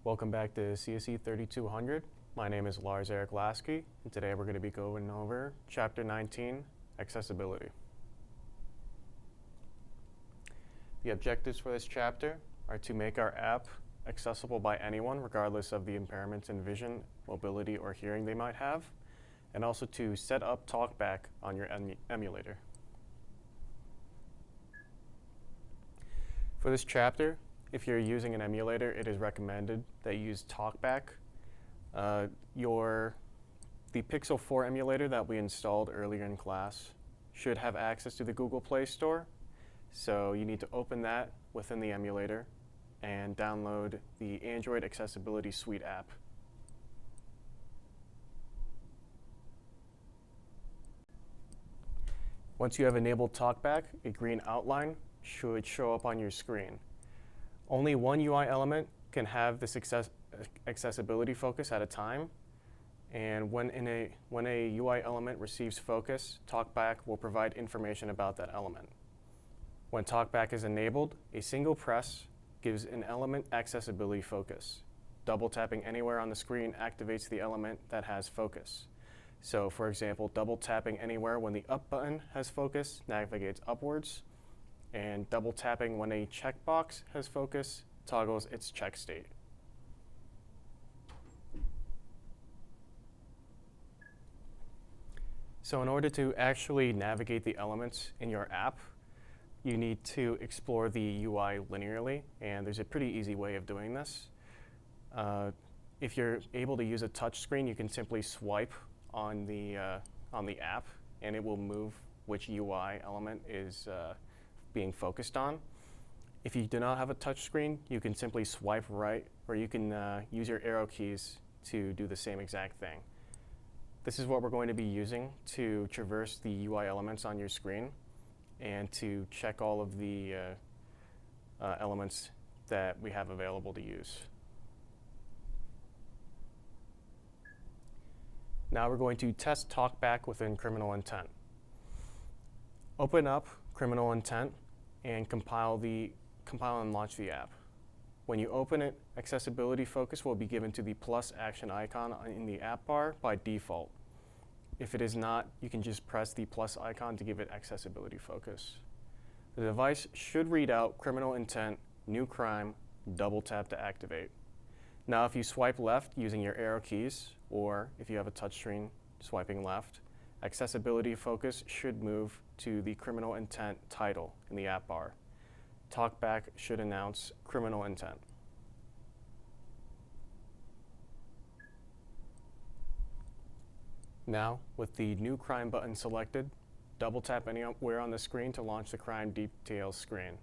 Welcome back to CSE 3200. My name is Lars Eric Lasky, and today we're going to be going over Chapter 19, Accessibility. The objectives for this chapter are to make our app accessible by anyone, regardless of the impairments in vision, mobility, or hearing they might have, and also to set up TalkBack on your emulator. For this chapter, if you're using an emulator, it is recommended that you use TalkBack. The Pixel 4 emulator that we installed earlier in class should have access to the Google Play Store. So you need to open that within the emulator and download the Android Accessibility Suite app. Once you have enabled TalkBack, a green outline should show up on your screen. Only one UI element can have this accessibility focus at a time, and when a UI element receives focus, TalkBack will provide information about that element. When TalkBack is enabled, a single press gives an element accessibility focus. Double tapping anywhere on the screen activates the element that has focus. So for example, double tapping anywhere when the up button has focus navigates upwards, and double tapping when a checkbox has focus toggles its check state. So in order to actually navigate the elements in your app, you need to explore the UI linearly, and there's a pretty easy way of doing this. If you're able to use a touch screen, you can simply swipe on the app, and it will move which UI element is being focused on. If you do not have a touch screen, you can simply swipe right, or you can use your arrow keys to do the same exact thing. This is what we're going to be using to traverse the UI elements on your screen and to check all of the elements that we have available to use. Now we're going to test TalkBack within Criminal Intent. Open up Criminal Intent and compile and launch the app. When you open it, accessibility focus will be given to the plus action icon in the app bar by default. If it is not, you can just press the plus icon to give it accessibility focus. The device should read out Criminal Intent, New Crime, double tap to activate. Now if you swipe left using your arrow keys, or if you have a touchscreen swiping left, accessibility focus should move to the Criminal Intent title in the app bar. TalkBack should announce Criminal Intent. Now, with the New Crime button selected, double tap anywhere on the screen to launch the Crime Details screen.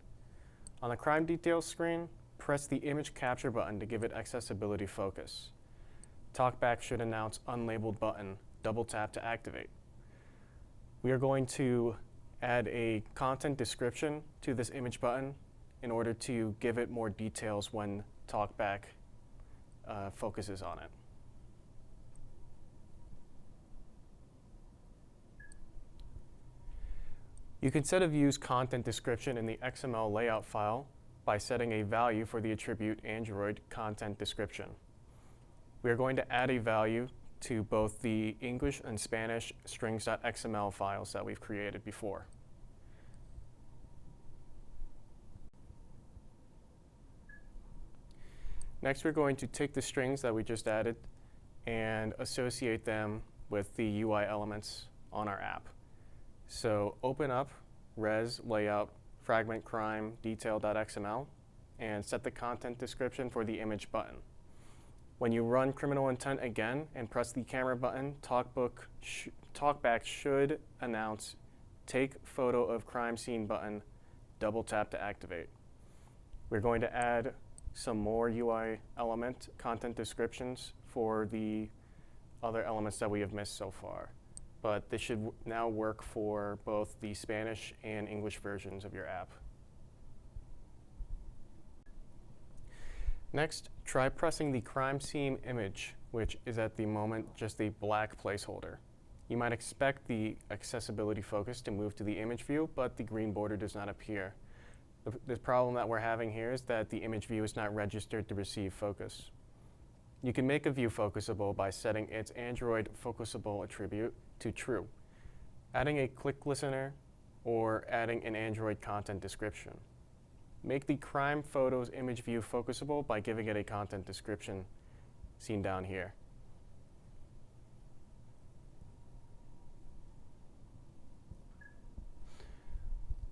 On the Crime Details screen, press the Image Capture button to give it accessibility focus. TalkBack should announce Unlabeled button, double tap to activate. We are going to add a content description to this image button in order to give it more details when TalkBack focuses on it. You can set a view's content description in the XML layout file by setting a value for the attribute Android content description. We are going to add a value to both the English and Spanish strings.xml files that we've created before. Next, we're going to take the strings that we just added and associate them with the UI elements on our app. So open up res layout fragment crime detail.xml and set the content description for the image button. When you run Criminal Intent again and press the camera button, TalkBack should announce Take Photo of Crime Scene button, double tap to activate. We're going to add some more UI element content descriptions for the other elements that we have missed so far. But this should now work for both the Spanish and English versions of your app. Next, try pressing the crime scene image, which is at the moment just a black placeholder. You might expect the accessibility focus to move to the image view, but the green border does not appear. The problem that we're having here is that the image view is not registered to receive focus. You can make a view focusable by setting its Android focusable attribute to true, adding a click listener, or adding an Android content description. Make the crime photos image view focusable by giving it a content description seen down here.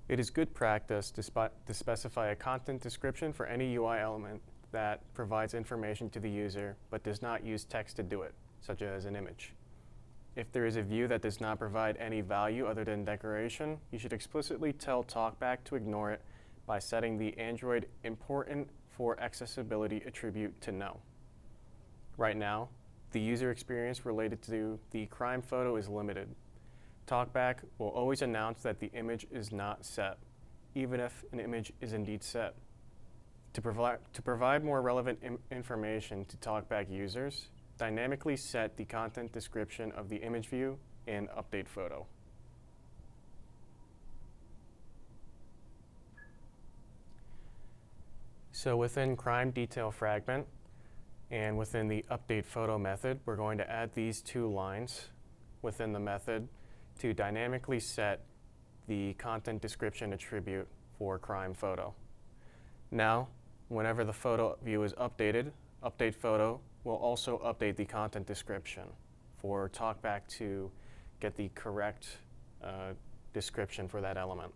It is good practice to specify a content description for any UI element that provides information to the user but does not use text to do it, such as an image. If there is a view that does not provide any value other than decoration, you should explicitly tell TalkBack to ignore it by setting the Android important for accessibility attribute to no. Right now, the user experience related to the crime photo is limited. TalkBack will always announce that the image is not set, even if an image is indeed set. To provide more relevant information to TalkBack users, dynamically set the content description of the image view in Update Photo. So within Crime Detail Fragment and within the Update Photo method, we're going to add these two lines within the method to dynamically set the content description attribute for crime photo. Now, whenever the photo view is updated, Update Photo will also update the content description for TalkBack to get the correct description for that element.